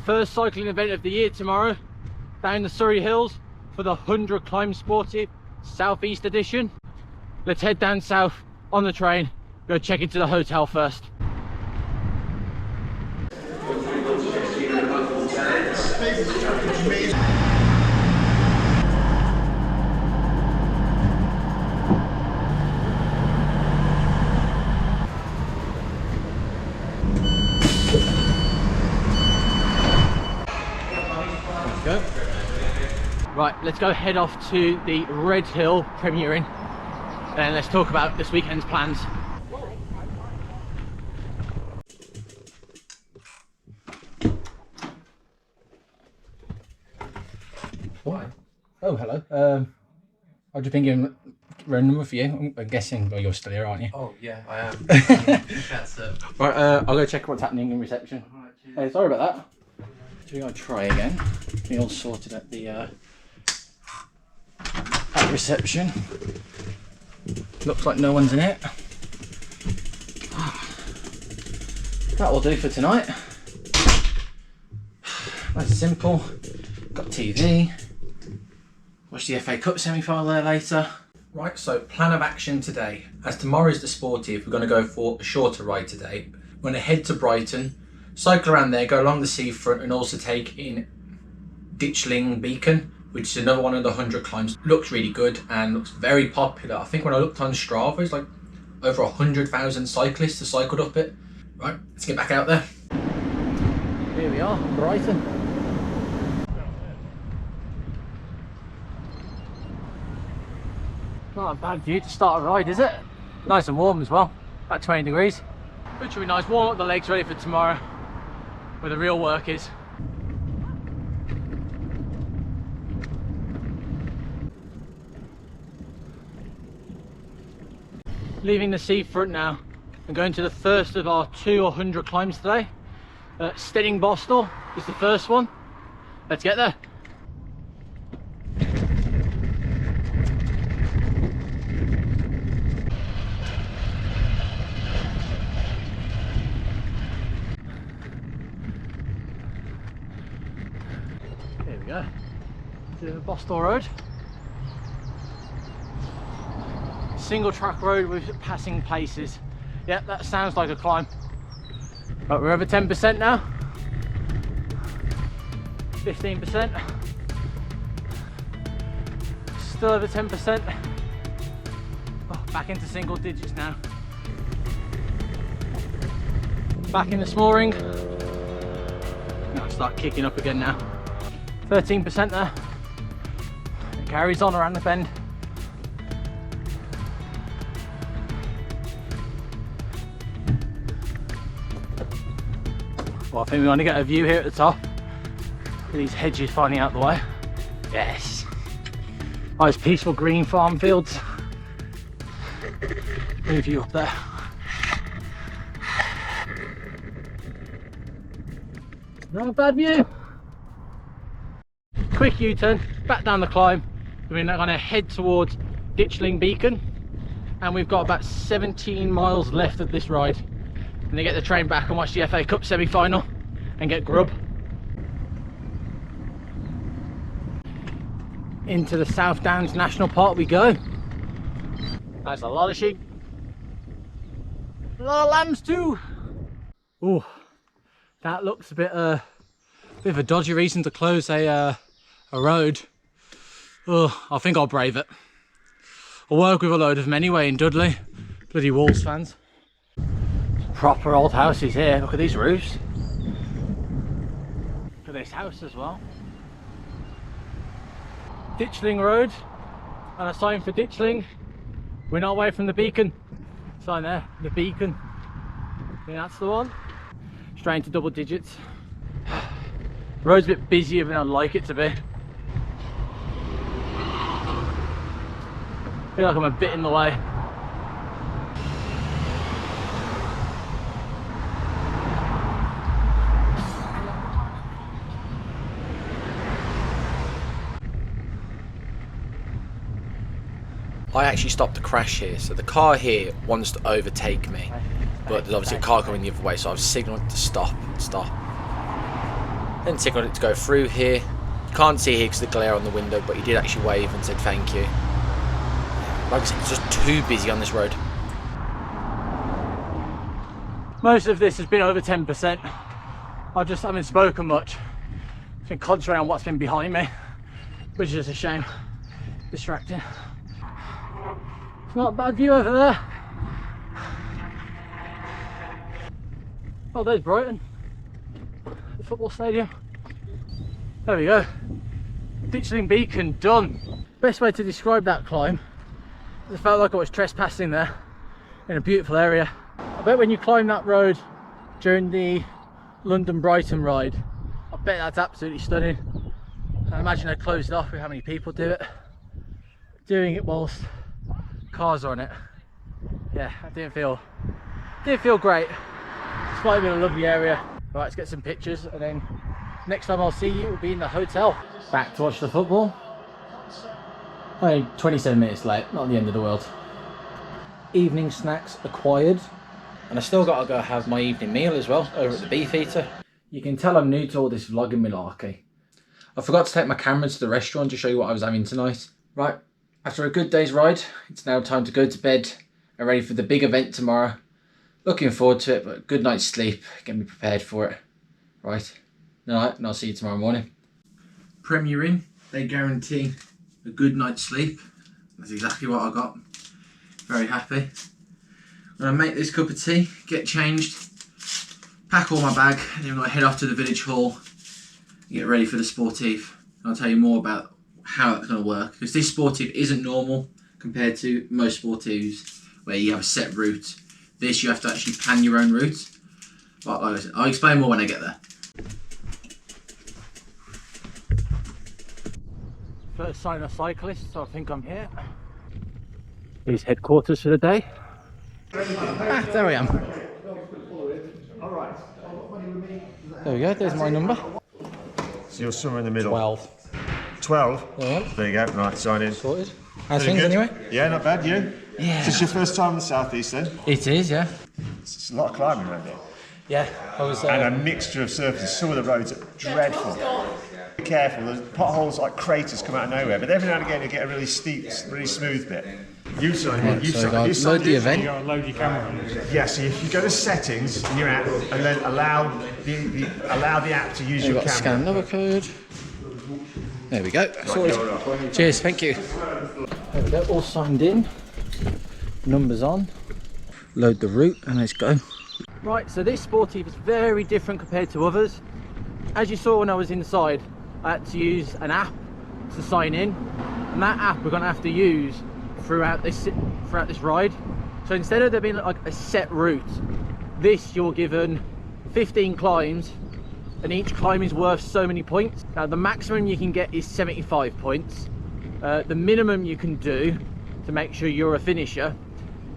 First cycling event of the year tomorrow, down the Surrey Hills for the 100 Climbs Sportive South East edition. Let's head down south on the train, go check into the hotel first. Go. Right, let's go head off to the Leith Hill premiering and let's talk about this weekend's plans. Why? Oh, hello. I've just been given a road number for you. I'm guessing, well, you're still here, aren't you? Oh, yeah, I am. That's it. Right, I'll go check what's happening in reception. Hey, sorry about that. We're going to try again. We all sorted at the at reception. Looks like no one's in it. That will do for tonight. Nice and simple. Got TV. Watch the FA Cup semi-final there later. Right, so plan of action today. As tomorrow's the Sportive, we're going to go for a shorter ride today. We're going to head to Brighton, cycle around there, go along the seafront, and also take in Ditchling Beacon, which is another one of the 100 climbs. Looks really good and looks very popular. I think when I looked on Strava, it's like over 100,000 cyclists have cycled up it. Right, let's get back out there. Here we are, Brighton. Not a bad view to start a ride, is it? Nice and warm as well, about 20 degrees. Which will be nice, warm up the legs ready for tomorrow, where the real work is. Leaving the seafront now and going to the first of our 200 climbs today. Steyning Bostal is the first one. Let's get there. Here we go, to the Bostal Road. Single track road with passing places. Yep, that sounds like a climb. Right, we're over 10% now. 15%. Still over 10%. Oh, back into single digits now. Back in the small ring. Now start kicking up again now. 13% there. It carries on around the bend. Well, I think we want to get a view here at the top. With these hedges finally out the way. Yes. Nice peaceful green farm fields. Move you up there. Not a bad view. Quick U-turn, back down the climb. We're now going to head towards Ditchling Beacon. And we've got about 17 miles left of this ride. And they get the train back and watch the FA Cup semi-final and get grub. Into the South Downs National Park we go. That's a lot of sheep. A lot of lambs too. Oh, that looks a bit of a dodgy reason to close a road. Oh, I think I'll brave it. I'll work with a load of them anyway in Dudley. Bloody Wolves fans. Proper old houses here. Look at these roofs. Look at this house as well. Ditchling Road and a sign for Ditchling. We're not away from the beacon. Sign there, the beacon. I think that's the one. Straight into double digits. The road's a bit busier than I'd like it to be. I feel like I'm a bit in the way. I actually stopped the crash here, so the car here wants to overtake me, but there's obviously a car coming the other way, so I've signalled to stop. Then tickled it to go through here. You can't see here because of the glare on the window, but he did actually wave and said thank you. Like I said, it's just too busy on this road. Most of this has been over 10%. I just haven't spoken much. I've been concentrating on what's been behind me, which is a shame. Distracting. It's not a bad view over there. Oh, there's Brighton, the football stadium. There we go. Ditchling Beacon done. Best way to describe that climb, I felt like I was trespassing there in a beautiful area. I bet when you climb that road during the London-Brighton ride, I bet that's absolutely stunning. I imagine they closed it off with how many people do it. Doing it whilst cars are on it. Yeah, I didn't feel great. It's might have been a lovely area. Right, let's get some pictures, and then next time I'll see you will be in the hotel. Back to watch the football. Only 27 minutes late, not the end of the world. Evening snacks acquired. And I still got to go have my evening meal as well over at the Beefeater. You can tell I'm new to all this vlogging malarkey. I forgot to take my camera to the restaurant to show you what I was having tonight. Right, after a good day's ride, it's now time to go to bed and ready for the big event tomorrow. Looking forward to it, but good night's sleep, get me prepared for it. Right, night, and I'll see you tomorrow morning. Premier Inn, they guarantee a good night's sleep. That's exactly what I got. Very happy. I'm gonna make this cup of tea, get changed, pack all my bag, and then I'm gonna head off to the village hall and get ready for the Sportive. And I'll tell you more about how it's gonna work, because this Sportive isn't normal compared to most Sportives where you have a set route. This, you have to actually plan your own route. But like I said, I'll explain more when I get there. First sign of cyclists, so I think I'm here. Here's headquarters for the day. Ah, there I am. There we go, there's my number. So you're somewhere in the middle. 12. 12? Yeah. There you go, right, sign in. Sorted. How's Pretty things good. anyway? Yeah, not bad, you? Yeah. Is this your first time in the southeast then? It is, yeah. It's a lot of climbing around here. Yeah, I was... And a mixture of surfaces. Some of the roads are dreadful. Be careful, there's potholes like craters come out of nowhere, but every now and again you get a really steep, really smooth bit. You sign in, you sign in. Load the event. Load your camera. Yeah, so if you go to settings in your app and then allow the app to use your You've got to camera. scan another code. There we go. Sorted. Cheers, thank you. There we go, all signed in. Numbers on. Load the route and let's go. Right, so this Sportive is very different compared to others. As you saw when I was inside, I had to use an app to sign in, and that app we're going to have to use throughout this ride. So instead of there being like a set route, this you're given 15 climbs, and each climb is worth so many points. Now the maximum you can get is 75 points. The minimum you can do to make sure you're a finisher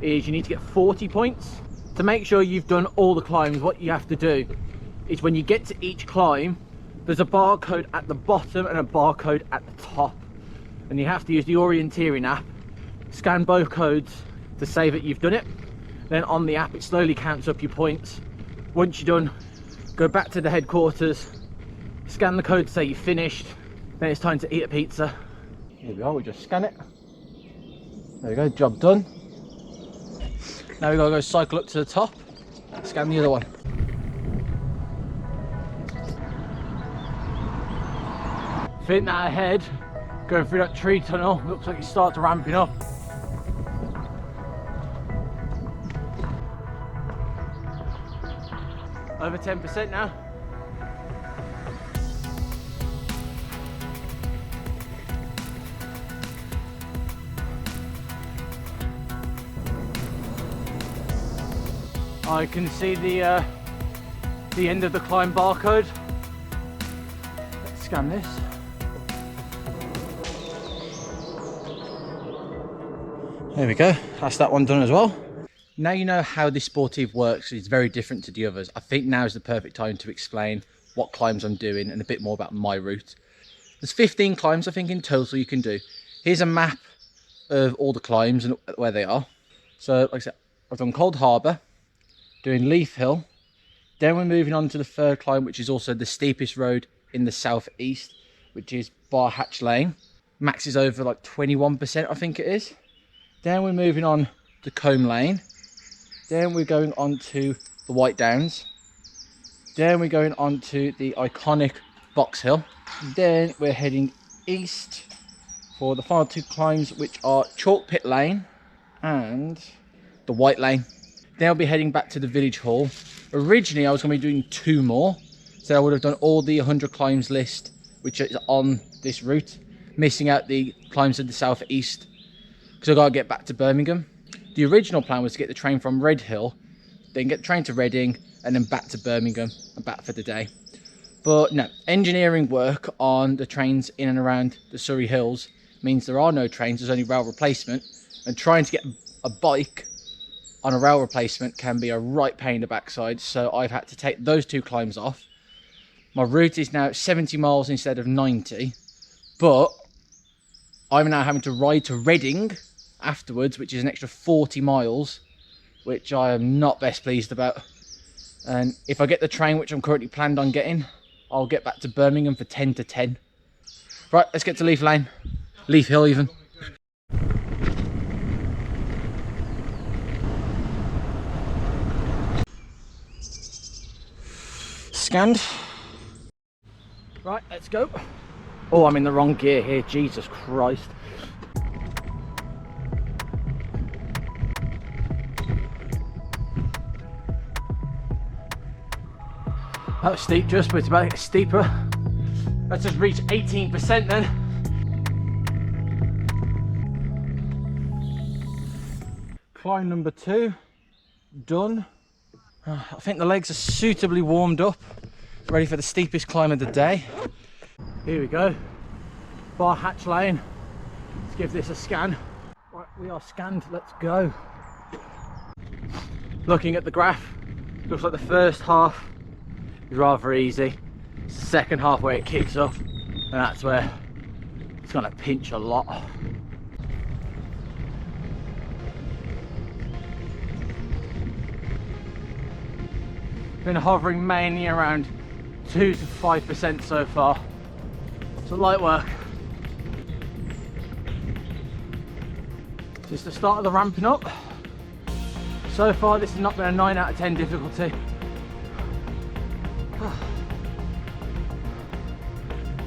is you need to get 40 points. To make sure you've done all the climbs, what you have to do is when you get to each climb, there's a barcode at the bottom and a barcode at the top, and you have to use the orienteering app, scan both codes to say that you've done it. Then on the app it slowly counts up your points. Once you're done, go back to the headquarters, scan the code to say you finished, then it's time to eat a pizza. Here we are, we just scan it. There we go, job done. Now we gotta go cycle up to the top, scan the other one. Think that ahead, going through that tree tunnel, looks like it starts ramping up. Over 10% now. I can see the end of the climb barcode. Let's scan this. There we go, that's that one done as well. Now you know how this Sportive works. It's very different to the others. I think now is the perfect time to explain what climbs I'm doing and a bit more about my route. There's 15 climbs I think in total you can do. Here's a map of all the climbs and where they are. So like I said, I've done Coldharbour, doing Leith Hill, Then we're moving on to the third climb, which is also the steepest road in the southeast, which is Barhatch Lane. Max is over like 21%, I think it is. Then we're moving on to Combe Lane. Then we're going on to the White Downs. Then we're going on to the iconic Box Hill. Then we're heading east for the final two climbs, which are Chalkpit Lane and the White Lane. Then I'll be heading back to the village hall. Originally I was going to be doing 2 more, so I would have done all the 100 climbs list which is on this route, missing out the climbs of the southeast because I've got to get back to Birmingham. The original plan was to get the train from Red Hill, then get the train to Reading and then back to Birmingham and back for the day. But no, engineering work on the trains in and around the Surrey Hills means there are no trains, there's only rail replacement, and trying to get a bike on a rail replacement can be a right pain in the backside, so I've had to take those 2 climbs off. My route is now 70 miles instead of 90, but I'm now having to ride to Reading afterwards, which is an extra 40 miles, which I am not best pleased about. And if I get the train, which I'm currently planned on getting, I'll get back to Birmingham for 10 to 10. Right, let's get to Leith Lane. Leith Hill even. Scanned. Right, let's go. Oh, I'm in the wrong gear here, Jesus Christ. That was steep just, but it's about to get steeper. Let's just reach 18% then. Climb number 2, done. I think the legs are suitably warmed up, ready for the steepest climb of the day. Here we go, Barhatch Lane. Let's give this a scan. Right, we are scanned, let's go. Looking at the graph, looks like the first half is rather easy. Second half where it kicks up, and that's where it's gonna pinch a lot. Been hovering mainly around 2 to 5% so far. So light work. Just the start of the ramping up. So far this has not been a 9 out of 10 difficulty.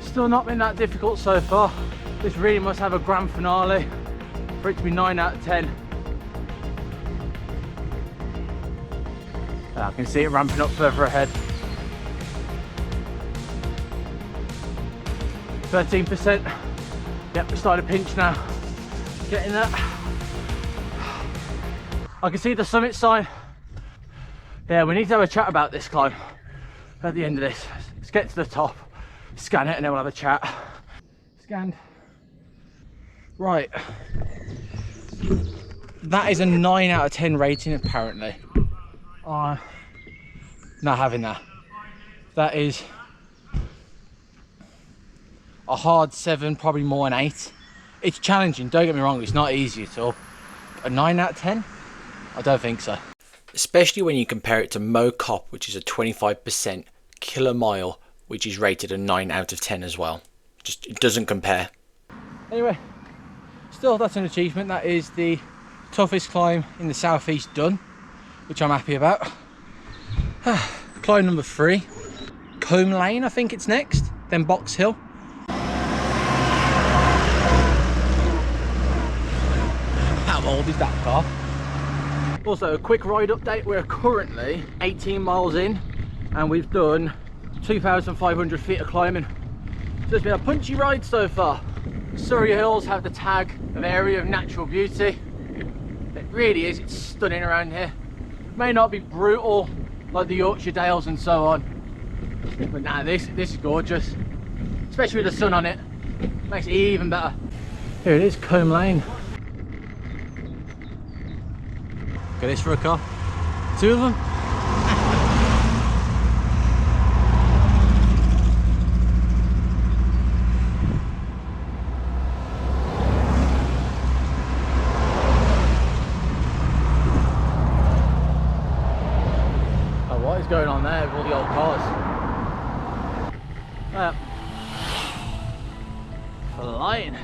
Still not been that difficult so far. This really must have a grand finale for it to be 9 out of 10. I can see it ramping up further ahead. 13%. Yep, we started to pinch now. Getting there. I can see the summit sign. Yeah, we need to have a chat about this climb at the end of this. Let's get to the top, scan it, and then we'll have a chat. Scanned. Right. That is a 9 out of 10 rating apparently. Not having that. That is a hard 7, probably more an 8. It's challenging, don't get me wrong, it's not easy at all. A 9 out of 10? I don't think so. Especially when you compare it to Mo Cop, which is a 25% killer mile, which is rated a 9 out of 10 as well. Just, it doesn't compare. Anyway, still that's an achievement. That is the toughest climb in the southeast done, which I'm happy about. Climb number 3, Combe Lane I think it's next, then Box Hill. How old is that car? Also a quick ride update, we're currently 18 miles in and we've done 2,500 feet of climbing. So it's been a punchy ride so far. Surrey Hills have the tag of area of natural beauty. It really is, it's stunning around here. May not be brutal like the Yorkshire Dales and so on, but nah, this is gorgeous, especially with the sun on it. Makes it even better. Here it is, Combe Lane. Look at this for a car. 2 of them. What is going on there? Flying.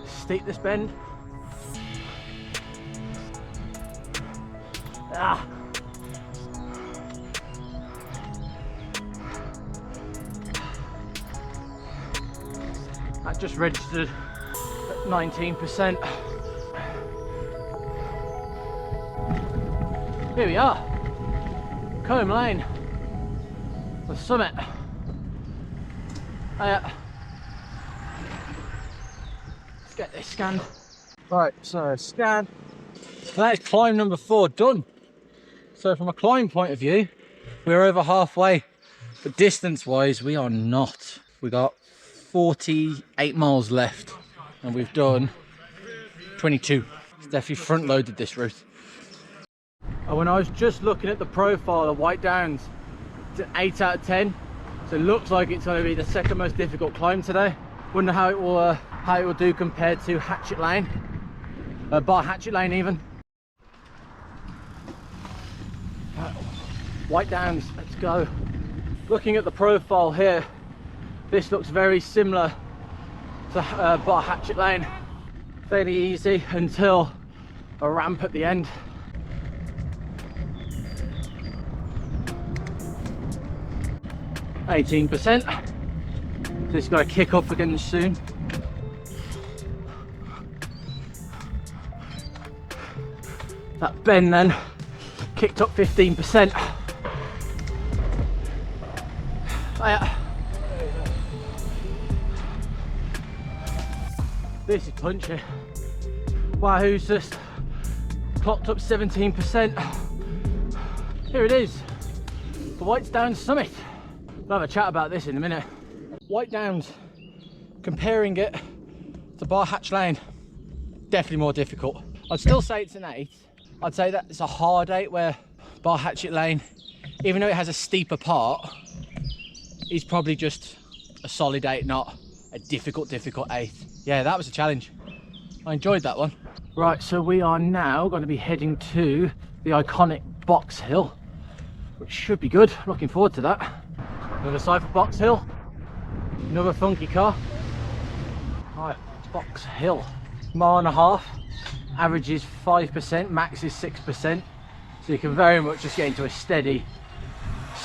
Steep this bend. Ah. That just registered at 19%. Here we are, Combe Lane, the summit. Let's get this scanned. Right, so scan. So that is climb number 4 done. So from a climb point of view, we're over halfway, but distance wise, we are not. We got 48 miles left and we've done 22. It's definitely front loaded this route. And when I was just looking at the profile of White Downs, it's an 8 out of 10. So it looks like it's going to be the second most difficult climb today. Wonder how it will do compared to Hatchet Lane, Barhatch Lane even. White Downs, let's go. Looking at the profile here, this looks very similar to Barhatch Lane. Fairly easy until a ramp at the end. %. So it's got to kick up again soon. That bend then kicked up 15%. Oh, yeah. This is punchy. Wahoo's just clocked up 17%. Here it is, the White Downs summit. We'll have a chat about this in a minute. White Downs, comparing it to Barhatch Lane, definitely more difficult. I'd still say it's an 8. I'd say that it's a hard 8, where Barhatch Lane, even though it has a steeper part, is probably just a solid 8, not a difficult 8. Yeah, that was a challenge. I enjoyed that one. Right, so we are now going to be heading to the iconic Box Hill, which should be good. Looking forward to that. Another side for Box Hill. Another funky car. Right, Box Hill. Mile and a half. Average is 5%, max is 6%. So you can very much just get into a steady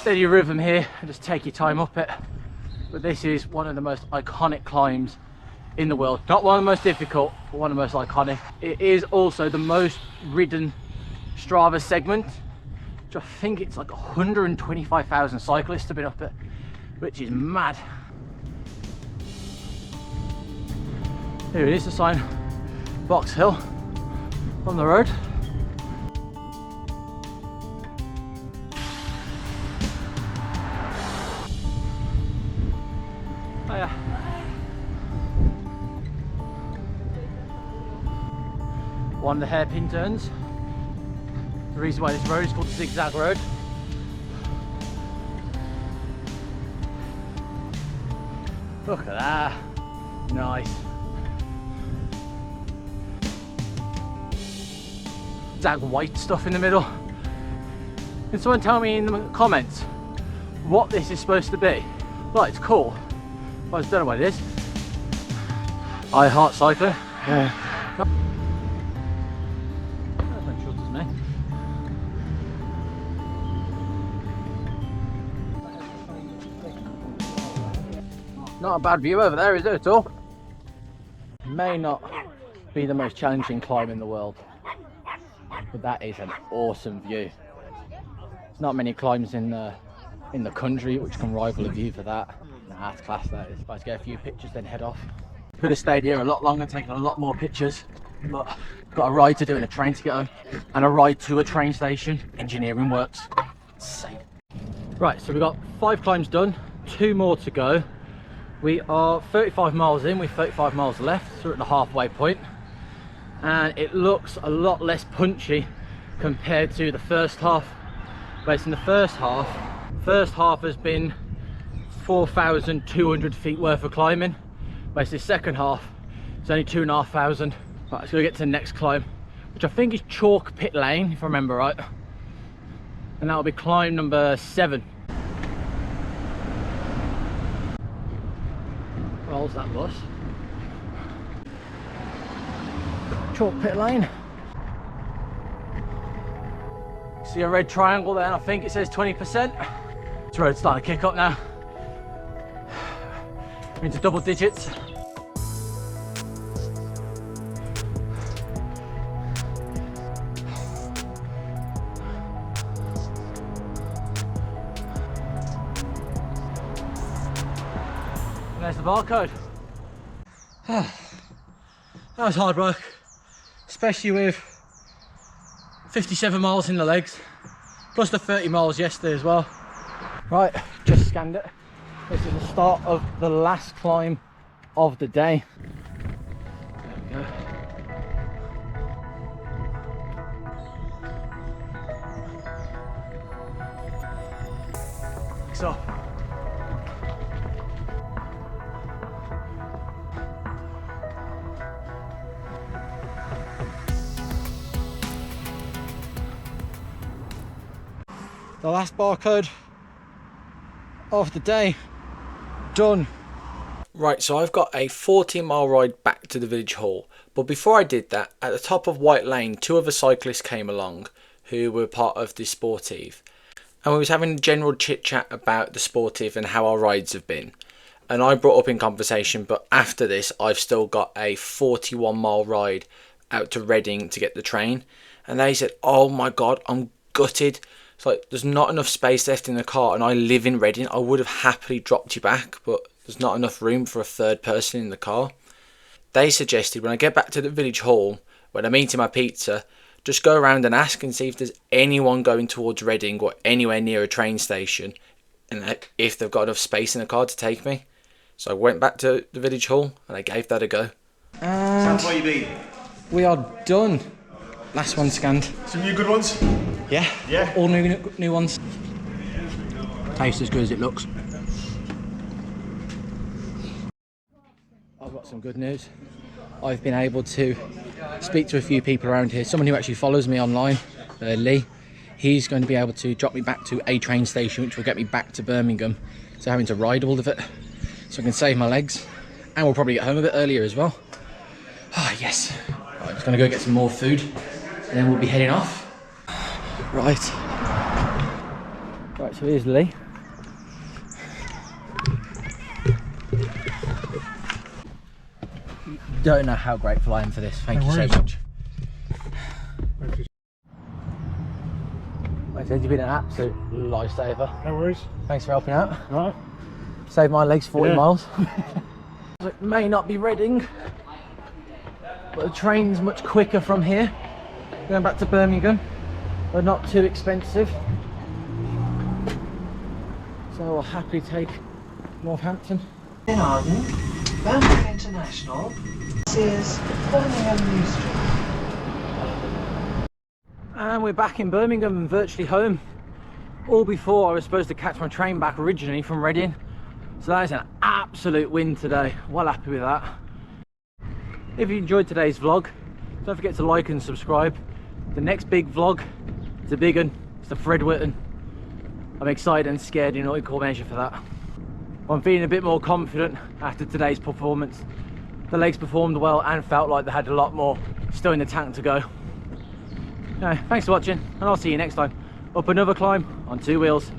rhythm here and just take your time up it. But this is one of the most iconic climbs in the world. Not one of the most difficult, but one of the most iconic. It is also the most ridden Strava segment, which I think it's like 125,000 cyclists have been up it, which is mad. Here it is, the sign, Box Hill on the road. Oh yeah. One of the hairpin turns. The reason why this road is called the Zigzag Road. Look at that. Nice. Zag white stuff in the middle. Can someone tell me in the comments what this is supposed to be? Well, it's cool, but I just don't know what it is. I heart cycling. Yeah. Not a bad view over there, is it at all? May not be the most challenging climb in the world, but that is an awesome view. There's not many climbs in the country which can rival a view for that. Nah, it's class, that is. Let's get a few pictures then head off. Could have stayed here a lot longer, taken a lot more pictures, but got a ride to do and a train to get home, and a ride to a train station. Engineering works. Insane. Right, so we've got 5 climbs done, 2 more to go. We are 35 miles in, we've 35 miles left, so we're at the halfway point. And it looks a lot less punchy compared to the first half. But in the first half has been 4,200 feet worth of climbing. But the second half, it's only 2,500. Right, let's go get to the next climb, which I think is Chalkpit Lane, if I remember right. and that'll be climb number 7. Rolls that bus. Chalkpit Lane. See a red triangle there, and I think it says 20%. This road's starting to kick up now. We're into double digits. And there's the barcode. That was hard work, especially with 57 miles in the legs, plus the 30 miles yesterday as well. Right, just scanned it. This is the start of the last climb of the day. There we go. So, the last barcode of the day done. Right, so I've got a 14-mile ride back to the village hall, but before I did that, at the top of White Lane, 2 other cyclists came along who were part of the Sportive, and we was having a general chit chat about the Sportive and how our rides have been. And I brought up in conversation, but after this I've still got a 41-mile ride out to Reading to get the train, and they said, oh my god, I'm gutted. It's like, there's not enough space left in the car, and I live in Reading. I would have happily dropped you back, but there's not enough room for a third person in the car. They suggested when I get back to the village hall, when I'm eating my pizza, just go around and ask and see if there's anyone going towards Reading or anywhere near a train station, and if they've got enough space in the car to take me. So I went back to the village hall and I gave that a go. Sounds like you've been. We are done. Last one scanned. Some new good ones? Yeah, Yeah. all new ones. Tastes as good as it looks. I've got some good news. I've been able to speak to a few people around here. Someone who actually follows me online, Lee. He's going to be able to drop me back to a train station, which will get me back to Birmingham. So having to ride all of it, so I can save my legs, and we'll probably get home a bit earlier as well. Ah, yes. Right, I'm just going to go get some more food, and then we'll be heading off. Right, so here's Lee. Don't know how grateful I am for this. Thank you so much. Like I said, you've been an absolute lifesaver. No worries. Thanks for helping out. All right. Saved my legs 40 Yeah. miles. It may not be Reading, but the train's much quicker from here. Going back to Birmingham. But not too expensive, so I'll happily take Northampton. In Arden, Birmingham International, this is Birmingham New Street. And we're back in Birmingham and virtually home. All before I was supposed to catch my train back originally from Reading. So that is an absolute win today. Well happy with that. If you enjoyed today's vlog, don't forget to like and subscribe. The next big vlog, it's a big one, it's the Fred Whitton. I'm excited and scared in equal measure for that. I'm feeling a bit more confident after today's performance. The legs performed well and felt like they had a lot more still in the tank to go. Anyway, thanks for watching, and I'll see you next time up another climb on 2 wheels.